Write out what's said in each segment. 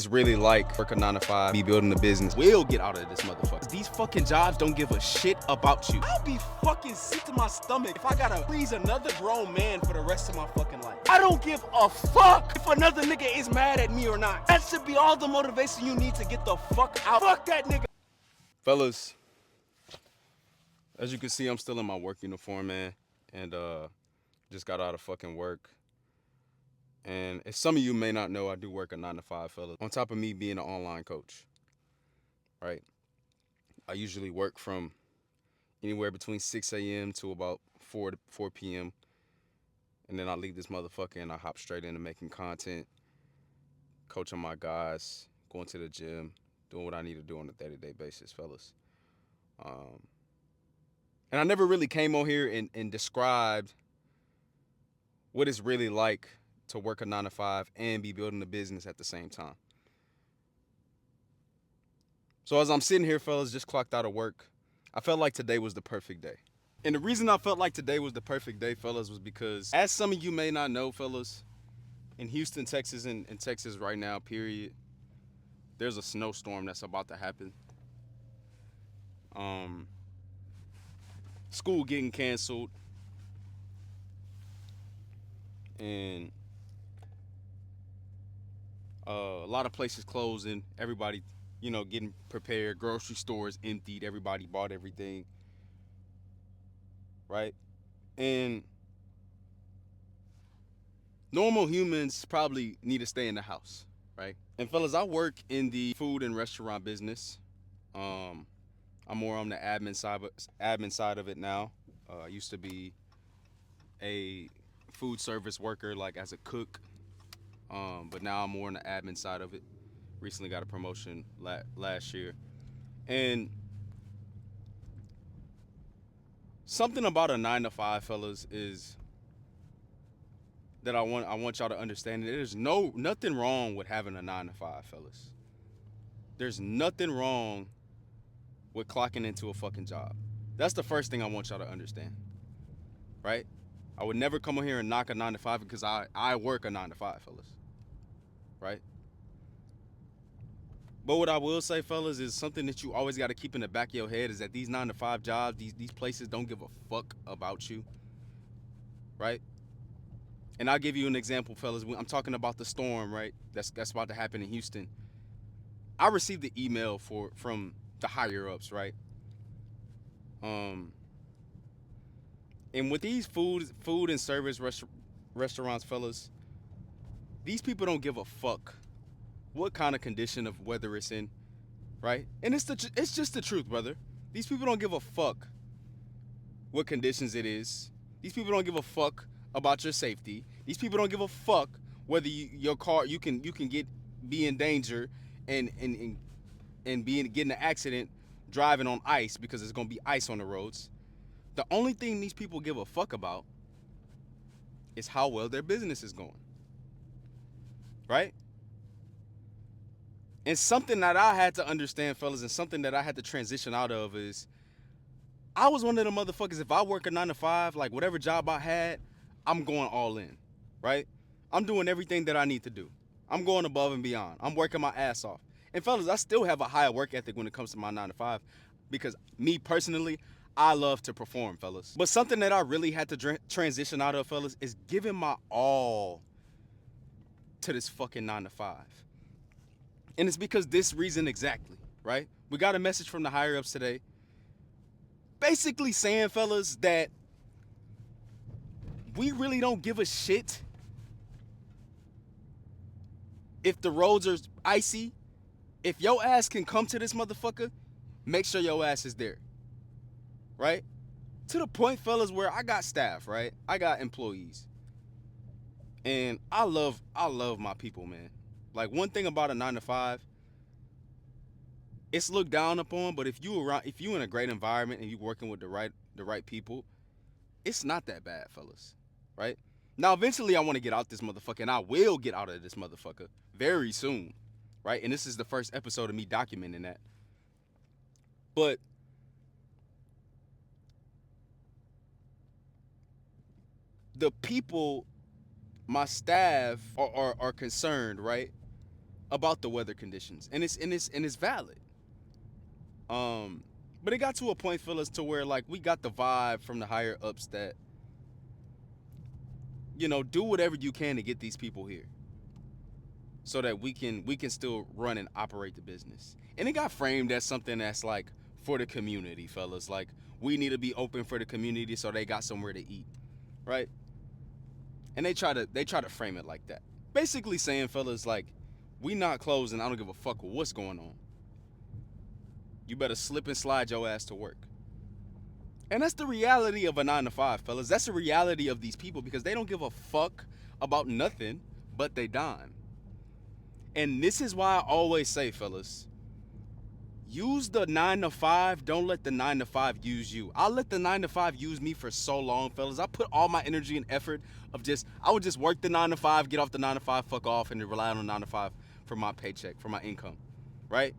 It's really like work a 9 to 5, be building a business. We'll get out of this motherfucker. These fucking jobs don't give a shit about you. I'll be fucking sick to my stomach if I gotta please another grown man for the rest of my fucking life. I don't give a fuck if another nigga is mad at me or not. That should be all the motivation you need to get the fuck out. Fuck that nigga. Fellas, as you can see, I'm still in my work uniform, man. And just got out of fucking work. And as some of you may not know, I do work a 9 to 5, fellas. On top of me being an online coach, right? I usually work from anywhere between 6 a.m. to about 4 p.m. And then I leave this motherfucker and I hop straight into making content, coaching my guys, going to the gym, doing what I need to do on a day-to-day basis, fellas. And I never really came on here and described what it's really like to work a 9 to 5 and be building a business at the same time. So as I'm sitting here, fellas, just clocked out of work, I felt like today was the perfect day. And the reason I felt like today was the perfect day, fellas, was because, as some of you may not know, fellas, in Houston, Texas, and Texas right now, period, there's a snowstorm that's about to happen. School getting canceled, and a lot of places closing. Everybody, getting prepared. Grocery stores emptied. Everybody bought everything, right? And normal humans probably need to stay in the house, right? And fellas, I work in the food and restaurant business. I'm more on the admin side of it now. I used to be a food service worker, like as a cook, but now I'm more on the admin side of it. Recently got a promotion last year, and something about a 9 to 5, fellas, is that I want y'all to understand. There's nothing wrong with having a 9 to 5, fellas. There's nothing wrong with clocking into a fucking job. That's the first thing I want y'all to understand, right? I would never come on here and knock a 9 to 5 because I work a 9 to 5, fellas, right? But what I will say, fellas, is something that you always got to keep in the back of your head is that these 9 to 5 jobs, these places don't give a fuck about you, right? And I'll give you an example, fellas. I'm talking about the storm, right? That's about to happen in Houston. I received the email from the higher ups, right? And with these food and service restaurants, fellas, these people don't give a fuck what kind of condition of weather it's in, right? And it's just the truth, brother. These people don't give a fuck what conditions it is. These people don't give a fuck about your safety. These people don't give a fuck whether your car you can be in danger and get in an accident driving on ice because there's gonna be ice on the roads. The only thing these people give a fuck about is how well their business is going, right? And something that I had to understand, fellas, and something that I had to transition out of is I was one of the motherfuckers. If I work a 9 to 5, like whatever job I had, I'm going all in, right? I'm doing everything that I need to do. I'm going above and beyond. I'm working my ass off. And fellas, I still have a higher work ethic when it comes to my 9 to 5 because me personally, I love to perform, fellas. But something that I really had to transition out of, fellas, is giving my all to this fucking 9 to 5. And it's because this reason exactly, right? We got a message from the higher ups today basically saying, fellas, that we really don't give a shit if the roads are icy. If your ass can come to this motherfucker, make sure your ass is there, right? To the point, fellas, where I got staff, right? I got employees. And I love my people, man. Like, one thing about a 9 to 5, it's looked down upon, but if you in a great environment and you working with the right people, it's not that bad, fellas, right? Now, eventually, I want to get out this motherfucker, and I will get out of this motherfucker very soon, right? And this is the first episode of me documenting that. But the people, my staff, are concerned, right? about the weather conditions, and it's valid. Um, but it got to a point, fellas, to where like we got the vibe from the higher ups that do whatever you can to get these people here, so that we can still run and operate the business. And it got framed as something that's like for the community, fellas. Like we need to be open for the community so they got somewhere to eat, right? And they try to frame it like that, basically saying, fellas, like we not closing. I don't give a fuck with what's going on. You better slip and slide your ass to work. And that's the reality of a 9 to 5, fellas. That's the reality of these people because they don't give a fuck about nothing but they dime. And this is why I always say, fellas, use the 9 to 5. Don't let the 9 to 5 use you. I let the 9 to 5 use me for so long, fellas. I put all my energy and effort of I would just work the 9 to 5, get off the 9 to 5, fuck off, and rely on the 9 to 5 for my paycheck, for my income, right?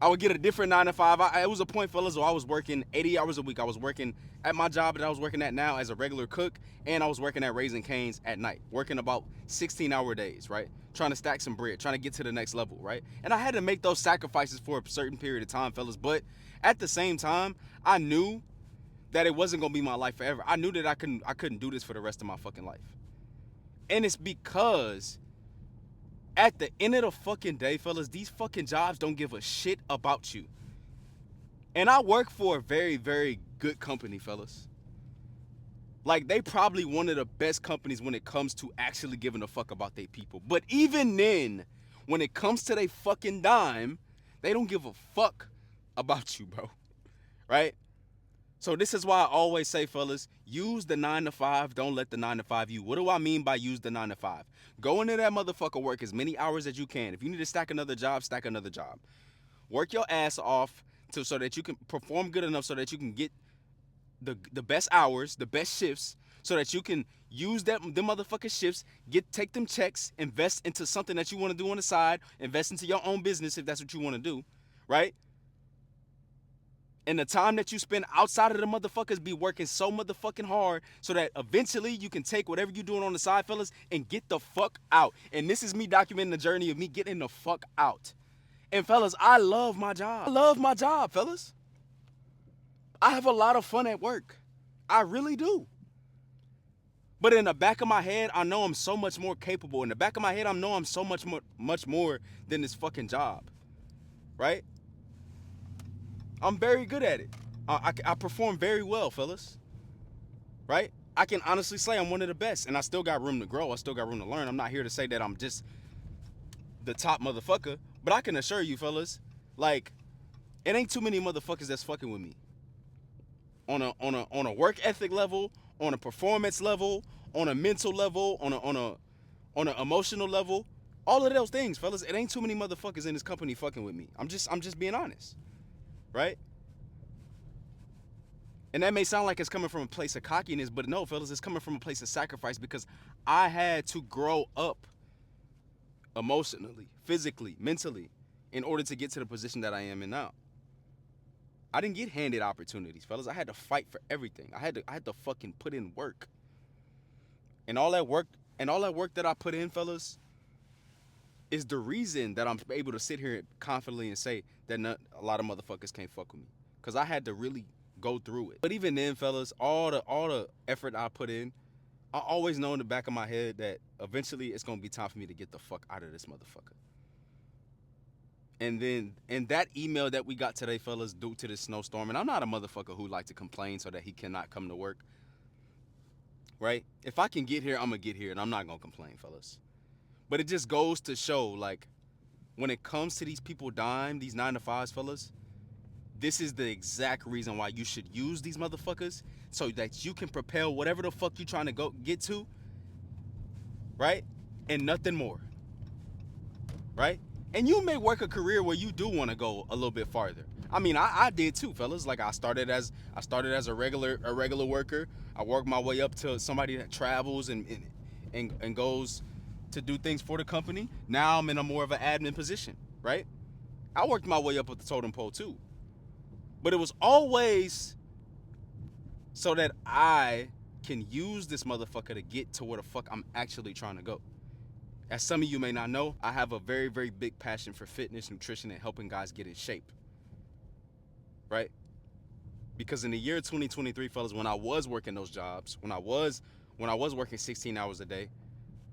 I would get a different 9 to 5. It was a point, fellas, where I was working 80 hours a week. I was working at my job that I was working at now as a regular cook, and I was working at Raising Cane's at night, working about 16-hour days, right? Trying to stack some bread, trying to get to the next level, right? And I had to make those sacrifices for a certain period of time, fellas. But at the same time, I knew that it wasn't gonna be my life forever. I knew that I couldn't do this for the rest of my fucking life. And it's because at the end of the fucking day, fellas, these fucking jobs don't give a shit about you. And I work for a very, very good company, fellas. Like, they probably one of the best companies when it comes to actually giving a fuck about their people. But even then, when it comes to their fucking dime, they don't give a fuck about you, bro. Right? So this is why I always say, fellas, use the 9 to 5. Don't let the 9 to 5 you. What do I mean by use the 9 to 5? Go into that motherfucker, work as many hours as you can. If you need to stack another job, stack another job. Work your ass off so that you can perform good enough so that you can get the best hours, the best shifts, so that you can use them motherfucking shifts, take them checks, invest into something that you want to do on the side, invest into your own business if that's what you want to do, right? And the time that you spend outside of the motherfuckers be working so motherfucking hard so that eventually you can take whatever you're doing on the side, fellas, and get the fuck out. And this is me documenting the journey of me getting the fuck out. And fellas, I love my job. I love my job, fellas. I have a lot of fun at work. I really do. But in the back of my head, I know I'm so much more capable. In the back of my head, I know I'm so much more than this fucking job, right? I'm very good at it. I perform very well, fellas. Right? I can honestly say I'm one of the best, and I still got room to grow. I still got room to learn. I'm not here to say that I'm just the top motherfucker, but I can assure you, fellas, like, it ain't too many motherfuckers that's fucking with me. On a work ethic level, on a performance level, on a mental level, on a emotional level, all of those things, fellas. It ain't too many motherfuckers in this company fucking with me. I'm just being honest. Right? And that may sound like it's coming from a place of cockiness, but no, fellas, it's coming from a place of sacrifice because I had to grow up emotionally, physically, mentally, in order to get to the position that I am in now. I didn't get handed opportunities, fellas. I had to fight for everything. I had to fucking put in work. And all that work that I put in, fellas, is the reason that I'm able to sit here confidently and say that a lot of motherfuckers can't fuck with me. Because I had to really go through it. But even then, fellas, all the effort I put in, I always know in the back of my head that eventually it's gonna be time for me to get the fuck out of this motherfucker. And then in that email that we got today, fellas, due to this snowstorm, and I'm not a motherfucker who like to complain so that he cannot come to work. Right? If I can get here, I'm gonna get here, and I'm not gonna complain, fellas. But it just goes to show, like, when it comes to these people dying, these 9 to 5s, fellas, this is the exact reason why you should use these motherfuckers so that you can propel whatever the fuck you trying to go get to, right? And nothing more, right? And you may work a career where you do want to go a little bit farther. I mean, I did too, fellas. Like I started as a regular worker. I worked my way up to somebody that travels and goes to do things for the company. Now I'm in a more of an admin position, right? I worked my way up with the totem pole too. But it was always so that I can use this motherfucker to get to where the fuck I'm actually trying to go. As some of you may not know, I have a very, very big passion for fitness, nutrition, and helping guys get in shape, right? Because in the year 2023, fellas, when I was working those jobs, when I was working 16 hours a day,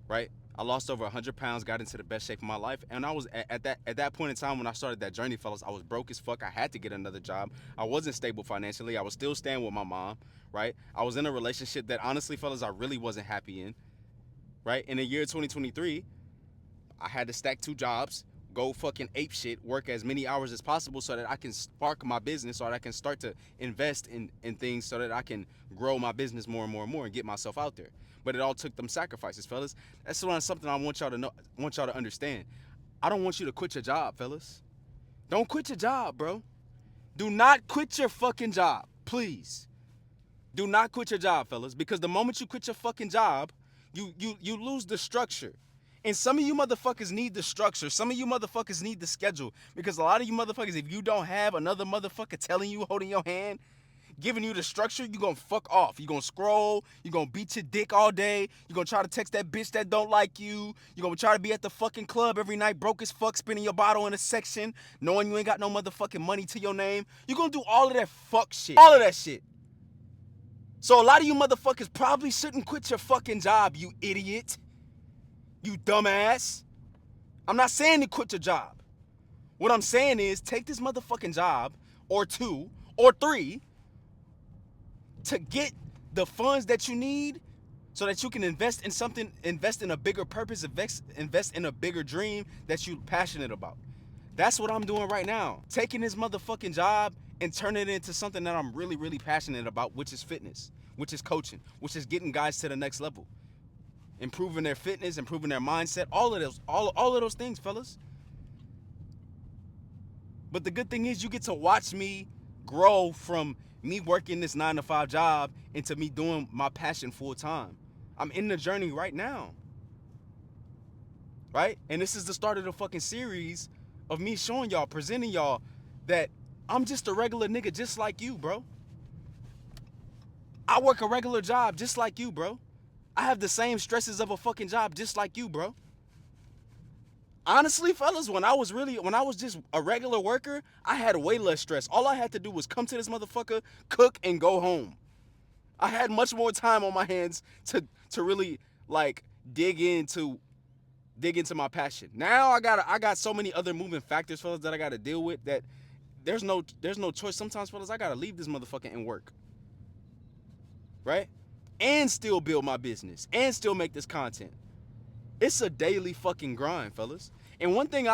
right? I lost over 100 pounds, got into the best shape of my life, and I was at that point in time when I started that journey, fellas. I was broke as fuck. I had to get another job. I wasn't stable financially. I was still staying with my mom, right? I was in a relationship that honestly, fellas, I really wasn't happy in, right? In the year 2023, I had to stack 2 jobs, go fucking ape shit, work as many hours as possible so that I can spark my business, so that I can start to invest in things so that I can grow my business more and more and more and get myself out there. But it all took them sacrifices, fellas. That's something I want y'all to know, want y'all to understand. I don't want you to quit your job, fellas. Don't quit your job, bro. Do not quit your fucking job, please. Do not quit your job, fellas, because the moment you quit your fucking job, you lose the structure. And some of you motherfuckers need the structure. Some of you motherfuckers need the schedule. Because a lot of you motherfuckers, if you don't have another motherfucker telling you, holding your hand, giving you the structure, you gonna fuck off. You gonna scroll, you gonna beat your dick all day, you gonna try to text that bitch that don't like you, you gonna try to be at the fucking club every night, broke as fuck, spinning your bottle in a section, knowing you ain't got no motherfucking money to your name. You gonna do all of that fuck shit. All of that shit. So a lot of you motherfuckers probably shouldn't quit your fucking job, you idiot. You dumbass. I'm not saying to quit your job. What I'm saying is take this motherfucking job, or 2, or 3, to get the funds that you need so that you can invest in something, invest in a bigger purpose, invest in a bigger dream that you're passionate about. That's what I'm doing right now. Taking this motherfucking job and turning it into something that I'm really, really passionate about, which is fitness, which is coaching, which is getting guys to the next level. Improving their fitness, improving their mindset, all of those things, fellas. But the good thing is you get to watch me grow from me working this 9-to-5 job into me doing my passion full time. I'm in the journey right now. Right? And this is the start of the fucking series of me showing y'all, presenting y'all that I'm just a regular nigga just like you, bro. I work a regular job just like you, bro. I have the same stresses of a fucking job just like you, bro. Honestly, fellas, when I was just a regular worker, I had way less stress. All I had to do was come to this motherfucker, cook, and go home. I had much more time on my hands to really like dig into my passion. Now I got so many other moving factors, fellas, that I gotta deal with that there's no choice. Sometimes, fellas, I gotta leave this motherfucker and work. Right? And still build my business and still make this content. It's a daily fucking grind, fellas. And one thing,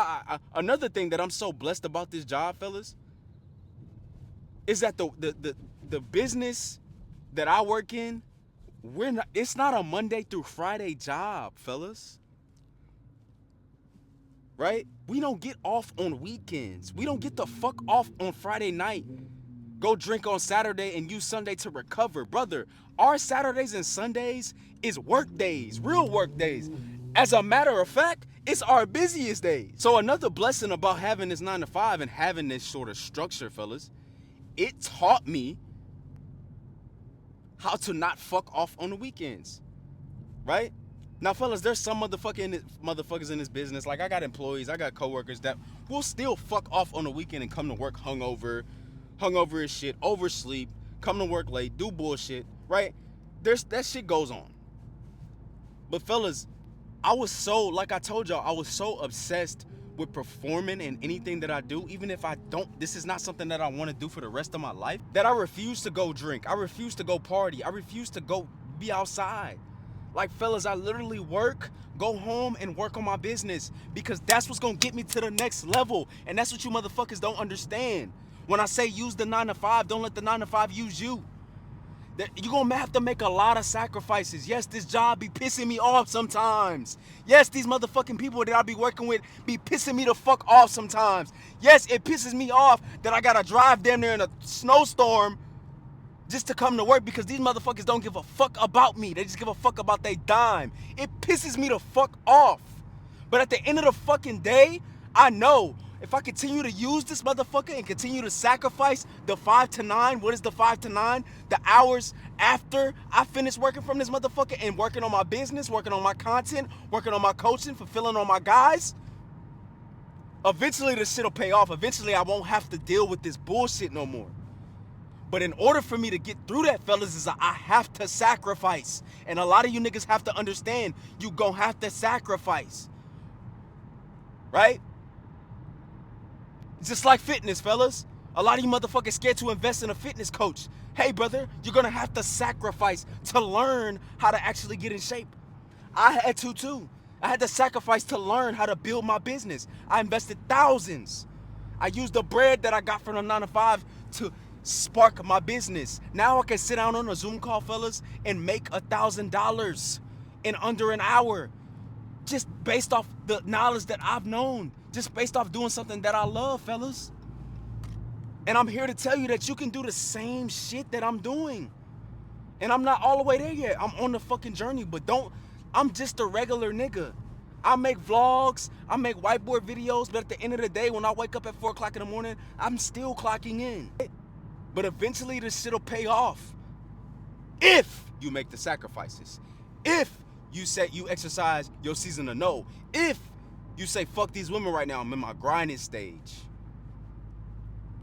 another thing that I'm so blessed about this job, fellas, is that the business that I work in, it's not a Monday through Friday job, fellas. Right? We don't get off on weekends. We don't get the fuck off on Friday night. Go drink on Saturday and use Sunday to recover. Brother, our Saturdays and Sundays is work days, real work days. As a matter of fact, it's our busiest days. So another blessing about having this 9-to-5 and having this sort of structure, fellas, it taught me how to not fuck off on the weekends, right? Now, fellas, there's some motherfuckers in this business. Like, I got employees, I got coworkers that will still fuck off on the weekend and come to work hungover as shit, oversleep, come to work late, do bullshit, right? That shit goes on. But fellas, like I told y'all, I was so obsessed with performing in anything that I do, even if this is not something that I want to do for the rest of my life, that I refuse to go drink. I refuse to go party. I refuse to go be outside. Like, fellas, I literally go home and work on my business because that's what's going to get me to the next level. And that's what you motherfuckers don't understand. When I say use the 9-to-5, don't let the 9-to-5 use you. You're going to have to make a lot of sacrifices. Yes, this job be pissing me off sometimes. Yes, these motherfucking people that I be working with be pissing me the fuck off sometimes. Yes, it pisses me off that I got to drive down there in a snowstorm just to come to work because these motherfuckers don't give a fuck about me. They just give a fuck about their dime. It pisses me the fuck off. But at the end of the fucking day, I know if I continue to use this motherfucker and continue to sacrifice the 5 to 9, what is the 5 to 9? The hours after I finish working from this motherfucker and working on my business, working on my content, working on my coaching, fulfilling on my guys. Eventually this shit'll pay off. Eventually I won't have to deal with this bullshit no more. But in order for me to get through that, fellas, is I have to sacrifice. And a lot of you niggas have to understand you gon' have to sacrifice. Right? Just like fitness, fellas. A lot of you motherfuckers scared to invest in a fitness coach. Hey, brother, you're gonna have to sacrifice to learn how to actually get in shape. I had to too. I had to sacrifice to learn how to build my business. I invested thousands. I used the bread that I got from the 9 to 5 to spark my business. Now I can sit down on a Zoom call, fellas, and make $1,000 in under an hour. Just based off the knowledge that I've known. Just based off doing something that I love, fellas. And I'm here to tell you that you can do the same shit that I'm doing. And I'm not all the way there yet. I'm on the fucking journey, but I'm just a regular nigga. I make vlogs, I make whiteboard videos, but at the end of the day, when I wake up at 4 o'clock in the morning, I'm still clocking in. But eventually this shit'll pay off. If you make the sacrifices. If you say you exercise your season of no. If you say, fuck these women right now, I'm in my grinding stage.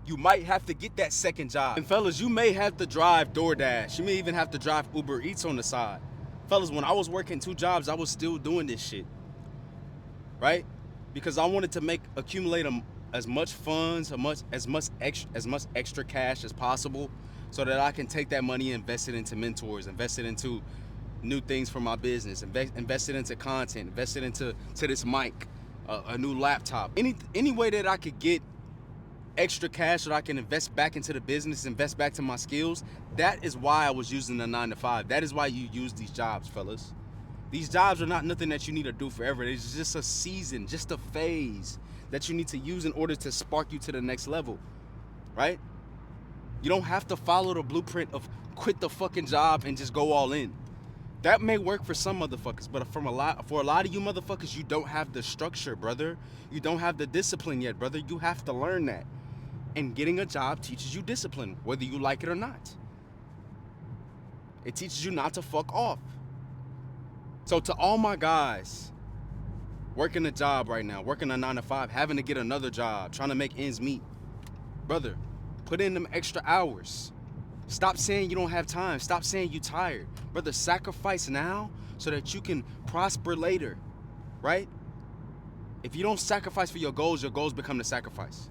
You might have to get that second job. And fellas, you may have to drive DoorDash. You may even have to drive Uber Eats on the side. Fellas, when I was working 2 jobs, I was still doing this shit. Right? Because I wanted to accumulate as much funds, as much extra cash as possible, so that I can take that money and invest it into mentors, invest it into new things for my business, invest it into content, invest it into this mic, a new laptop, any way that I could get extra cash so that I can invest back into the business, invest back to my skills. That is why I was using the 9 to 5. That is why you use these jobs, fellas. These jobs are not nothing that you need to do forever. It's just a season, just a phase that you need to use in order to spark you to the next level, right? You don't have to follow the blueprint of quit the fucking job and just go all in. That may work for some motherfuckers, but for a lot of you motherfuckers, you don't have the structure, brother. You don't have the discipline yet, brother. You have to learn that. And getting a job teaches you discipline, whether you like it or not. It teaches you not to fuck off. So to all my guys working a job right now, working a 9 to 5, having to get another job, trying to make ends meet, brother, put in them extra hours. Stop saying you don't have time. Stop saying you tired. Brother, sacrifice now so that you can prosper later, right? If you don't sacrifice for your goals become the sacrifice,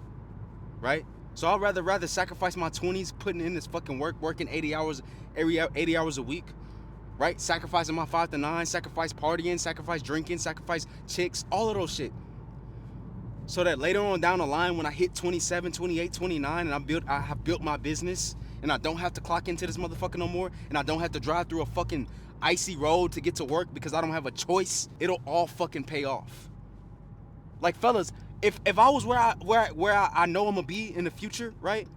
right? So I'd rather sacrifice my 20s putting in this fucking work, working 80 hours a week, right? Sacrificing my 5 to 9, sacrifice partying, sacrifice drinking, sacrifice chicks, all of those shit. So that later on down the line when I hit 27, 28, 29 and I have built my business and I don't have to clock into this motherfucker no more and I don't have to drive through a fucking icy road to get to work because I don't have a choice, it'll all fucking pay off. Like fellas, if I was where I know I'm gonna be in the future, right?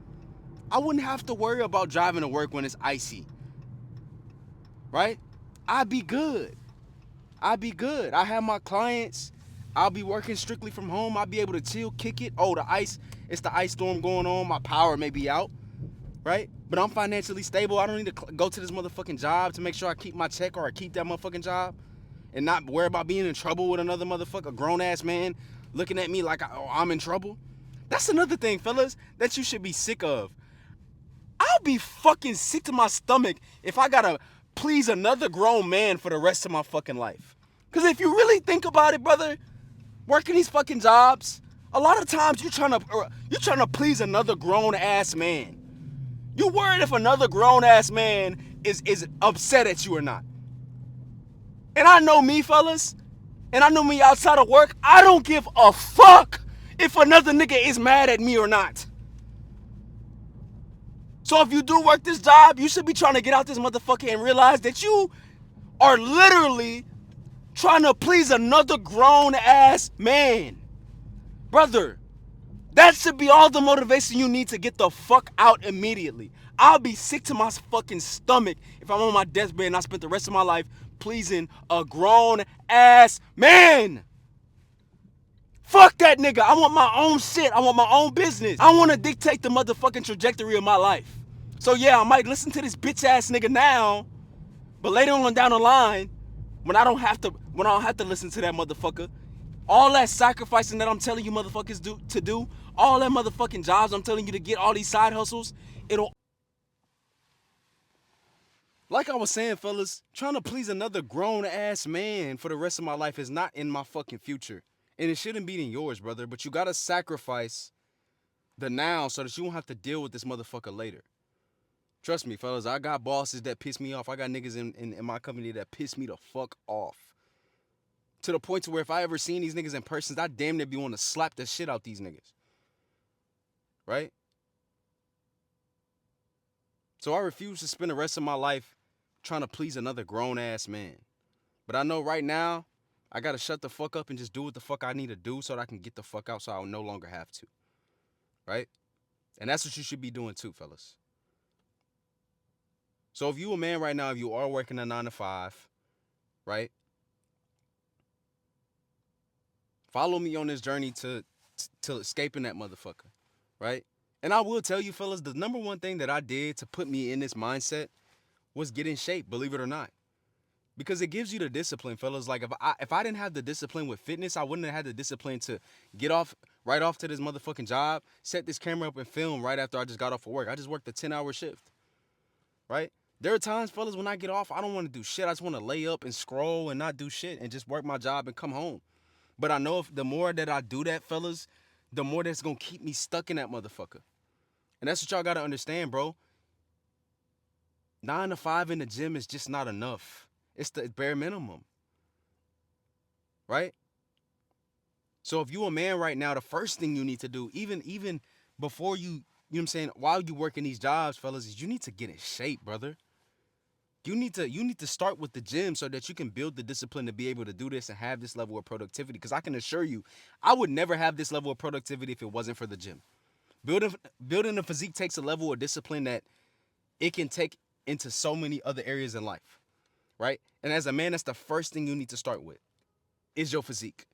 I wouldn't have to worry about driving to work when it's icy. Right? I'd be good. I have my clients. I'll be working strictly from home. I'll be able to chill, kick it. Oh, it's the ice storm going on. My power may be out, right? But I'm financially stable. I don't need to go to this motherfucking job to make sure I keep my check or I keep that motherfucking job and not worry about being in trouble with another motherfucker, a grown-ass man looking at me like I'm in trouble. That's another thing, fellas, that you should be sick of. I'll be fucking sick to my stomach if I gotta please another grown man for the rest of my fucking life. Because if you really think about it, brother, working these fucking jobs, a lot of times you're trying to please another grown-ass man. You worried if another grown-ass man is upset at you or not. And I know me, fellas, and I know me outside of work, I don't give a fuck if another nigga is mad at me or not. So if you do work this job, you should be trying to get out this motherfucker and realize that you are literally trying to please another grown-ass man. Brother, that should be all the motivation you need to get the fuck out immediately. I'll be sick to my fucking stomach if I'm on my deathbed and I spent the rest of my life pleasing a grown-ass man. Fuck that nigga. I want my own shit. I want my own business. I want to dictate the motherfucking trajectory of my life. So yeah, I might listen to this bitch ass nigga now, but later on down the line, when I don't have to listen to that motherfucker, all that sacrificing that I'm telling you motherfuckers to do, all that motherfucking jobs I'm telling you to get, all these side hustles, it'll, like I was saying, fellas, trying to please another grown ass man for the rest of my life is not in my fucking future. And it shouldn't be in yours, brother. But you gotta sacrifice the now so that you won't have to deal with this motherfucker later. Trust me, fellas, I got bosses that piss me off. I got niggas in my company that piss me the fuck off. To the point to where if I ever seen these niggas in person, I damn near be wanting to slap the shit out these niggas. Right? So I refuse to spend the rest of my life trying to please another grown ass man. But I know right now, I gotta shut the fuck up and just do what the fuck I need to do so that I can get the fuck out so I'll no longer have to. Right? And that's what you should be doing too, fellas. So if you a man right now, if you are working a 9 to 5, right? Follow me on this journey to escaping that motherfucker, right? And I will tell you, fellas, the number one thing that I did to put me in this mindset was get in shape, believe it or not. Because it gives you the discipline, fellas. Like if I didn't have the discipline with fitness, I wouldn't have had the discipline to get off right off to this motherfucking job, set this camera up and film right after I just got off of work. I just worked a 10-hour shift, right? There are times, fellas, when I get off, I don't want to do shit. I just want to lay up and scroll and not do shit and just work my job and come home. But I know if the more that I do that, fellas, the more that's going to keep me stuck in that motherfucker. And that's what y'all got to understand, bro. 9 to 5 in the gym is just not enough. It's the bare minimum. Right? So if you a man right now, the first thing you need to do, even before you know what I'm saying, while you working these jobs, fellas, is you need to get in shape, brother. You need to start with the gym so that you can build the discipline to be able to do this and have this level of productivity. Because I can assure you, I would never have this level of productivity if it wasn't for the gym. Building a physique takes a level of discipline that it can take into so many other areas in life, right? And as a man, that's the first thing you need to start with, is your physique,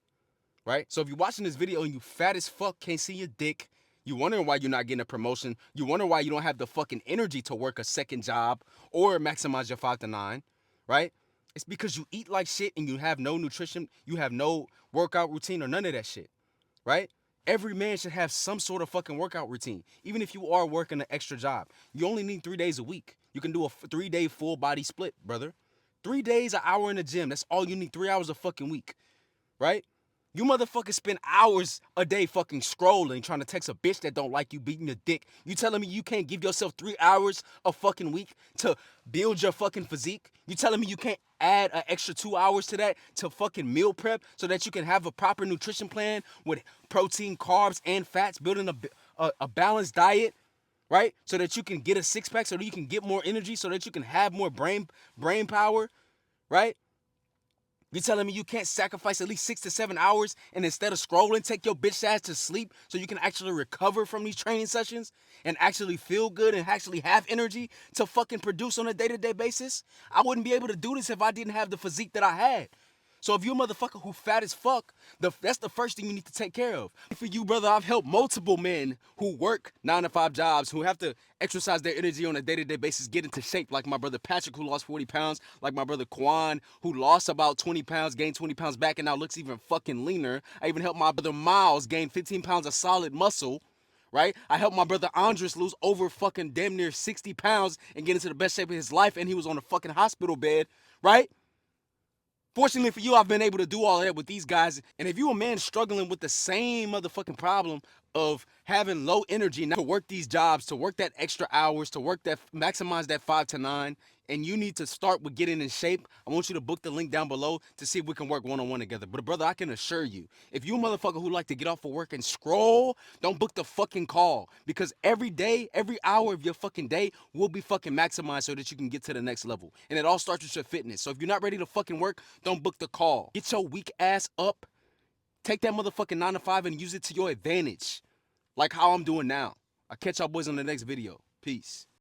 right? So if you're watching this video and you fat as fuck, can't see your dick, you wondering why you're not getting a promotion, you wonder why you don't have the fucking energy to work a second job or maximize your 5 to 9, right? It's because you eat like shit and you have no nutrition, you have no workout routine or none of that shit, right? Every man should have some sort of fucking workout routine. Even if you are working an extra job, you only need 3 days a week. You can do a 3-day full body split, brother. 3 days, an hour in the gym. That's all you need. 3 hours a fucking week, right? You motherfuckers spend hours a day fucking scrolling, trying to text a bitch that don't like you, beating your dick. You telling me you can't give yourself 3 hours a fucking week to build your fucking physique? You telling me you can't add an extra 2 hours to that to fucking meal prep so that you can have a proper nutrition plan with protein, carbs, and fats, building a balanced diet, right? So that you can get a six-pack, so that you can get more energy, so that you can have more brain power, right? You telling me you can't sacrifice at least 6 to 7 hours and instead of scrolling, take your bitch ass to sleep so you can actually recover from these training sessions and actually feel good and actually have energy to fucking produce on a day-to-day basis? I wouldn't be able to do this if I didn't have the physique that I had. So if you're a motherfucker who fat as fuck, that's the first thing you need to take care of. For you, brother, I've helped multiple men who work 9 to 5 jobs, who have to exercise their energy on a day-to-day basis, get into shape, like my brother Patrick, who lost 40 pounds, like my brother Quan, who lost about 20 pounds, gained 20 pounds back, and now looks even fucking leaner. I even helped my brother Miles gain 15 pounds of solid muscle, right? I helped my brother Andres lose over fucking damn near 60 pounds and get into the best shape of his life, and he was on a fucking hospital bed, right? Fortunately for you, I've been able to do all that with these guys. And if you a man struggling with the same motherfucking problem of having low energy now to work these jobs, to work that extra hours, to work that, maximize that 5 to 9, and you need to start with getting in shape, I want you to book the link down below to see if we can work one-on-one together. But brother, I can assure you, if you a motherfucker who like to get off of work and scroll, don't book the fucking call. Because every day, every hour of your fucking day will be fucking maximized so that you can get to the next level. And it all starts with your fitness. So if you're not ready to fucking work, don't book the call. Get your weak ass up, take that motherfucking 9 to 5 and use it to your advantage. Like how I'm doing now. I'll catch y'all boys on the next video. Peace.